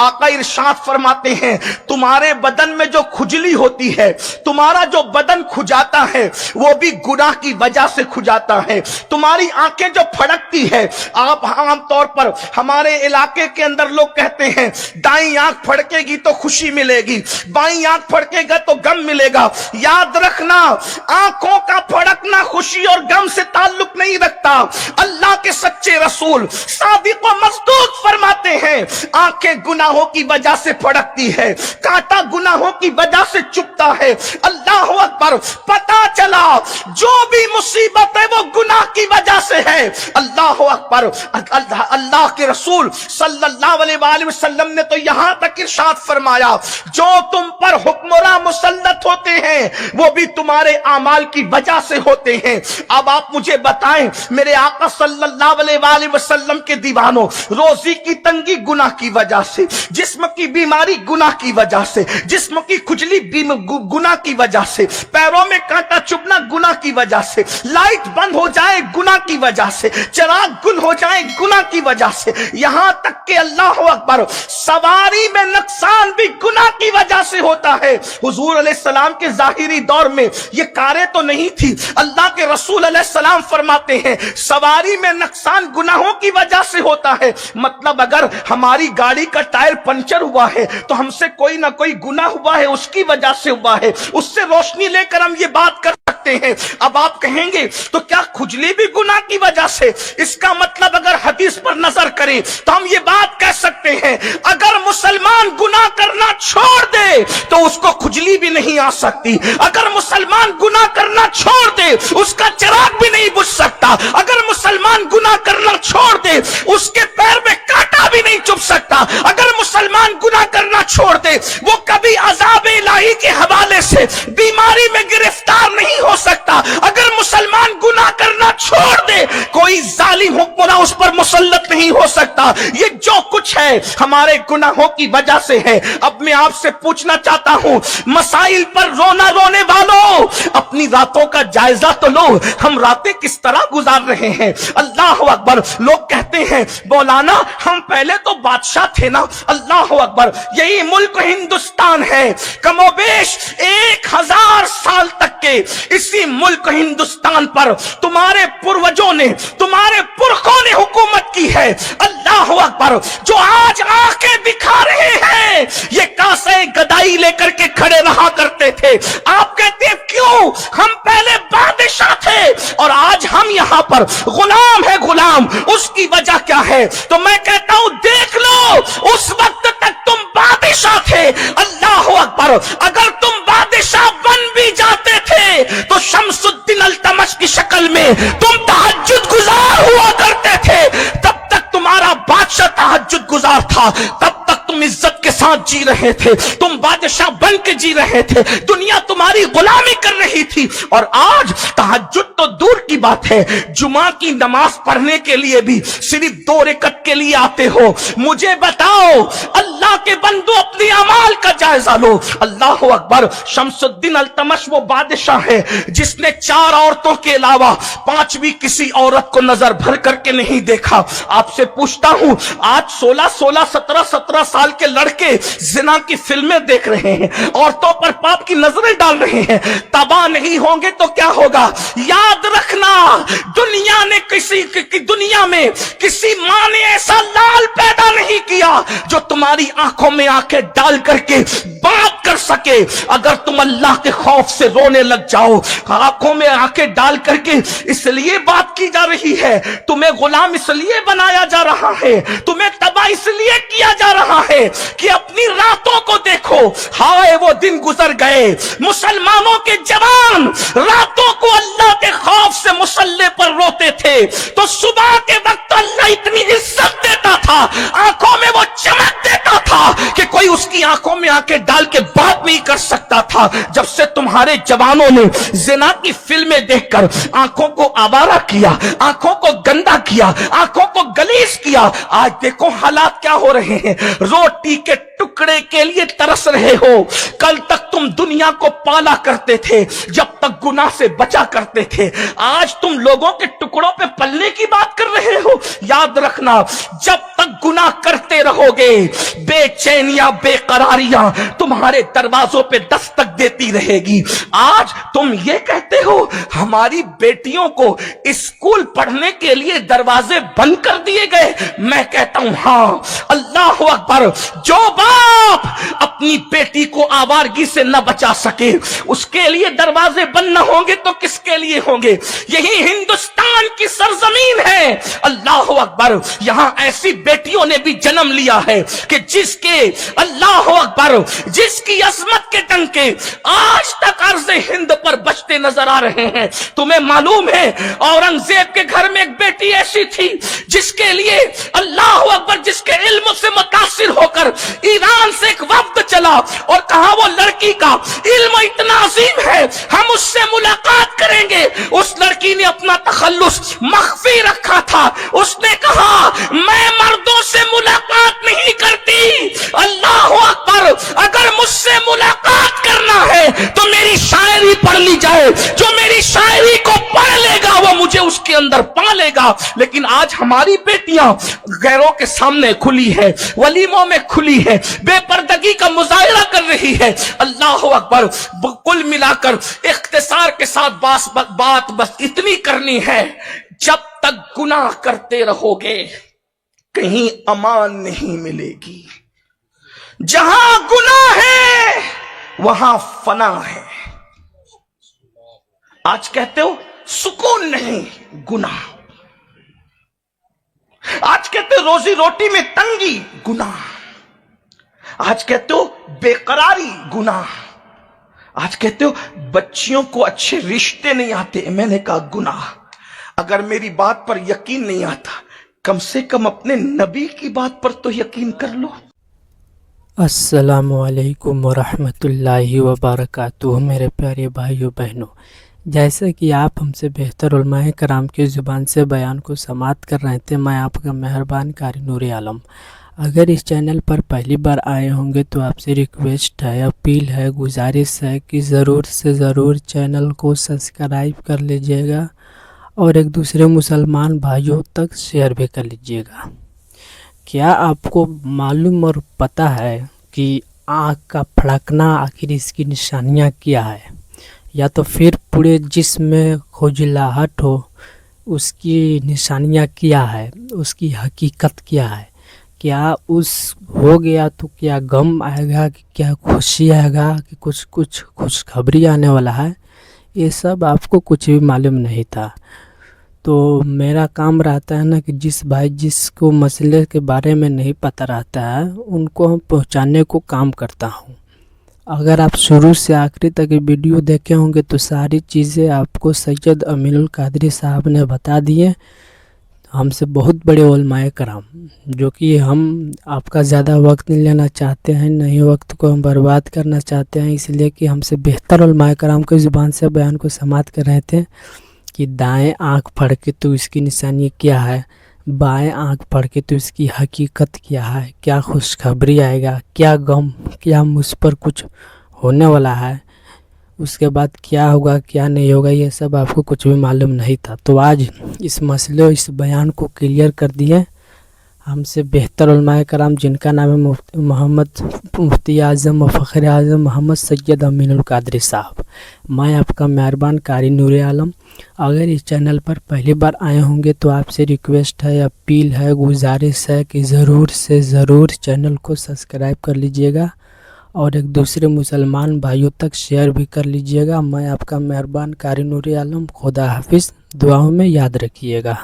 आका इरशाद फरमाते हैं, तुम्हारे बदन में जो खुजली होती है, तुम्हारा जो बदन खुजाता है वो भी गुनाह की वजह से खुजाता है। तुम्हारी आंखें जो फड़कती है, आप आम तौर पर हमारे इलाके के अंदर लोग कहते हैं दाईं आंख फड़केगी तो खुशी मिलेगी, बाईं आंख फड़केगा तो गम मिलेगा। याद रखना, आंखों का फड़कना खुशी और गम से ताल्लुक नहीं रखता। अल्लाह के सच्चे रसूल सादिक व मसदूक फरमाते हैं, आंखें गुनाहों की वजह से फड़कती है, कांटा गुनाहों की वजह से चुभता है। अल्लाह अकबर, पता चला जो भी मुसीबत है वो गुनाह की वजह से है। अल्लाह अकबर। अल्लाह के रसूल सल्लल्लाहु अलैहि वसल्लम ने तो यहां तक इरशाद फरमाया, जो तुम पर हुक्मरां मुसल्लत होते हैं वो भी तुम्हारे आमाल की वजह से होते हैं। अब आप मुझे बताएं मेरे आका सल्लल्लाहु अलैहि वसल्लम के दीवानों, रोजी की तंगी गुनाह की वजह से, जिस्म की बीमारी गुनाह की वजह से, जिस्म की खुजली गुनाह की वजह से, पैरों में कांटा चुभना गुनाह की वजह से, लाइट बंद हो जाए गुनाह की वजह से, चिराग गुल हो जाए गुनाह की वजह से, यहां तक कि अल्लाह अकबर सवारी में नुकसान भी गुनाह की वजह से होता है। हुजूर अलैहिस्सलाम के जाहिरी दौर में ये कारें तो नहीं थी। अल्लाह के रसूल अलैहिस्सलाम फरमाते हैं सवारी में नुकसान गुनाहों की वजह से होता है। मतलब अगर हमारी गाड़ी का टायर पंचर हुआ है तो हमसे कोई ना कोई गुनाह हुआ है, उसकी वजह से हुआ है। उससे रोशनी लेकर हम ये बात कर सकते हैं। अब आप कहेंगे तो क्या खुजली भी गुनाह की वजह से? इसका मतलब अगर हदीस पर नजर करें तो हम ये बात कह सकते हैं, अगर मुसलमान गुनाह करना छोड़ दे तो उसको खुजली भी नहीं आ सकती। अगर मुसलमान गुनाह करना छोड़ दे उसका चिराग भी नहीं बुझ सकता। अगर मुसलमान गुनाह करना छोड़ दे उसके पैर में कांटा भी नहीं चुभ सकता। अगर मुसलमान गुनाह करना छोड़ दे वो कभी अज़ाब इलाही के हवाले से बीमारी में गिरफ्तार नहीं हो सकता। अगर मुसलमान गुनाह करना छोड़ दे कोई जालिम हुक्मरान उस पर मुसल्लत नहीं हो सकता। ये जो कुछ है हमारे गुनाहों की वजह से है। अब मैं आपसे पूछना चाहता हूं, मसाइल पर रोना रोने वालों, अपनी रातों का जायजा तो लो, हम रातें किस तरह गुजार रहे हैं। अल्लाह अकबर। लोग कहते हैं मौलाना हम पहले तो बादशाह थे ना। अल्लाह अकबर। यही मुल्क हिंदुस्तान है, कमोबेश 1000 साल तक के इसी मुल्क हिंदुस्तान पर तुम्हारे पूर्वजों ने, तुम्हारे पुरखों ने हुकूमत की है। अल्लाह अकबर। जो आज आंखें दिखा रहे हैं ये कासे गदाई लेकर के खड़े रहा करते थे। आप कहते हैं क्यों? हम पहले बादशाह थे और आज हम यहां पर गुलाम है। गुलाम उसकी वजह क्या है? तो मैं कहता हूं देख लो, उस वक्त तक तुम बादशाह थे। अल्लाह अकबर। अगर तुम बादशाह बन भी जाते थे तो शमसुद्दीन अल्तमश की शक्ल में तुम तहज्जुद गुजार हुआ करते थे। तब तक तुम्हारा बादशाह तहज्जुद गुजार था, तब तक तुम इज्जत के साथ जी रहे थे, तुम बादशाह बन के जी रहे थे, दुनिया तुम्हारी गुलामी कर रही थी। और आज तहज्जुद तो दूर की बात है, जुमा की नमाज पढ़ने के लिए भी सिर्फ 2 रकअत के लिए आते हो। मुझे बताओ, अल्लाह के बंदो अपनी अमाल का जायजा लो। अल्लाह अकबर। शमसुद्दीन अल्तमश वो बादशाह है जिसने 4 औरतों के अलावा 5वीं किसी औरत को नजर भर करके नहीं देखा। आपसे पूछता हूं, आज 16, 17 साल के लड़के जिना की फिल्में देख रहे हैं, औरतों पर पाप की नजरें डाल रहे हैं। तबाह नहीं होंगे तो क्या होगा? याद रखना, दुनिया ने दुनिया में किसी मां ने ऐसा लाल पैदा नहीं किया जो तुम्हारी आंखों में आंखें डाल करके बात कर सके। अगर तुम अल्लाह के खौफ से रोने लग जाओ, आंखों में आंखें डाल करके इसलिए बात की जा रही है, तुम्हें गुलाम इसलिए बनाया जा रहा है, तुम्हें तबाह इसलिए किया जा रहा है कि अपनी रातों को देखो। हाय वो दिन गुजर गए, मुसलमानों के जवान रातों को अल्लाह के खौफ से मुसल्ले पर रोते थे तो सुबह के वक्त अल्लाह इतनी इज्जत देता था, आंखों में वो चमक देता था कि कोई उसकी आंखों में आंखें डाल के बात नहीं कर सकता था। जब से तुम्हारे जवानों ने जिना की फिल्में देखकर आंखों को आवारा किया, आंखों को गंदा किया, आंखों को गलीज किया, आज देखो हालात क्या हो रहे हैं। रोटी के टुकड़े के लिए तरस रहे हो। कल तक तुम दुनिया को पाला करते थे, जब तक गुनाह से बचा करते थे। आज तुम लोगों के टुकड़ों पे पलने की बात कर रहे हो। याद रखना, जब तक गुनाह करते रहोगे, बेचैनियां बेकरारियां तुम्हारे दरवाजों पे दस्तक देती रहेगी। आज तुम ये कहते हो हमारी बेटियों को स्कूल पढ़ने के लिए दरवाजे बंद कर दिए गए। मैं कहता हूं हां, अल्लाह अकबर। जो बाप अपनी बेटी को आवारगी से न बचा सके, उसके लिए दरवाजे बंद न होंगे तो किसके लिए होंगे? यही हिंदुस्तान की सरजमीन है। अल्लाह अकबर। यहां ऐसी बेटियों ने भी जन्म लिया है कि जिसके, अल्लाह अकबर, जिसकी अजमत के डंके आज तक अर्ज़े हिंद पर बजते नजर आ रहे हैं। तुम्हें मालूम है औरंगजेब के घर में एक बेटी ऐसी थी जिसके लिए, अल्लाह अकबर, जिसके इल्म से मुतासिर होकर ईरान से एक वफ्द चला और कहा वो लड़की का इल्म इतना अजीम है, हम उससे मुलाकात करेंगे। उस लड़की ने अपना तखल्लुस मख्फी रखा था। उसने कहा मैं मर्दों से मुलाकात नहीं करती। अल्लाह अकबर। अगर मुझसे मुलाकात करना है तो मेरी शायरी पढ़ ली जाए। जो मेरी शायरी को पढ़ लेगा वो मुझे उसके अंदर पा लेगा। लेकिन आज हमारी बेटियां गैरों के सामने खुली है, वलीमों में खुली है, बेपर्दगी का मुजाहिरा कर रही है। अल्लाह अकबर। कुल मिलाकर इख्तिसार के साथ बात बस इतनी करनी है, जब तक गुनाह करते रहोगे कहीं अमान नहीं मिलेगी। जहां गुनाह है वहां फना है। आज कहते हो सुकून नहीं, गुनाह। आज कहते हो रोजी रोटी में तंगी, गुनाह। आज कहते हो बेकरारी, गुनाह। आज कहते हो बच्चियों को अच्छे रिश्ते नहीं आते, मैंने कहा गुनाह। अगर मेरी बात पर यकीन नहीं आता, कम से कम अपने नबी की बात पर तो यकीन कर लो। अस्सलामु अलैकुम वरहमतुल्लाहि वबरकातुहू। मेरे प्यारे भाइयों बहनों, जैसे कि आप हमसे बेहतर उलमाए कराम की ज़ुबान से बयान को समाअत कर रहे थे, मैं आपका मेहरबान कारी नूर आलम। अगर इस चैनल पर पहली बार आए होंगे तो आपसे रिक्वेस्ट है, अपील है, गुजारिश है कि ज़रूर से ज़रूर चैनल को सब्सक्राइब कर लीजिएगा और एक दूसरे मुसलमान भाइयों तक शेयर भी कर लीजिएगा। क्या आपको मालूम और पता है कि आँख का फड़कना आखिर इसकी निशानियाँ क्या है, या तो फिर पूरे जिस्म में खुजलाहट हो उसकी निशानियाँ क्या है, उसकी हकीकत क्या है? क्या उस हो गया तो क्या गम आएगा, कि क्या खुशी आएगा, कि कुछ खुशखबरी आने वाला है? ये सब आपको कुछ भी मालूम नहीं था। तो मेरा काम रहता है ना कि जिसको मसले के बारे में नहीं पता रहता है उनको हम पहुंचाने को काम करता हूं। अगर आप शुरू से आखिरी तक वीडियो देखे होंगे तो सारी चीज़ें आपको सैयद अमीनुल कादरी साहब ने बता दिए, हमसे बहुत बड़े उलमाए कराम, जो कि हम आपका ज़्यादा वक्त नहीं लेना चाहते हैं, नहीं वक्त को हम बर्बाद करना चाहते हैं, इसलिए कि हमसे बेहतर उलमाए कराम की ज़ुबान से बयान को समाअत कर रहे थे कि दाएं आँख फड़के तो इसकी निशानी क्या है, बाएं आँख फड़के तो इसकी हकीकत क्या है, क्या खुशखबरी आएगा, क्या गम, क्या मुझ पर कुछ होने वाला है, उसके बाद क्या होगा क्या नहीं होगा, ये सब आपको कुछ भी मालूम नहीं था। तो आज इस मसले, इस बयान को क्लियर कर दिए हमसे बेहतर उलमाए कराम, जिनका नाम है मुफ्ती आज़म व फ़ख्र आज़म मोहम्मद सैयद अमीनुल कादरी साहब। मैं आपका मेहरबान कारी नूर आलम। अगर इस चैनल पर पहली बार आए होंगे तो आपसे रिक्वेस्ट है, अपील है, गुजारिश है कि ज़रूर से ज़रूर चैनल को सब्सक्राइब कर लीजिएगा और एक दूसरे मुसलमान भाइयों तक शेयर भी कर लीजिएगा। मैं आपका मेहरबान कारी नूर आलम। खुदा हाफिज़। दुआओं में याद रखिएगा।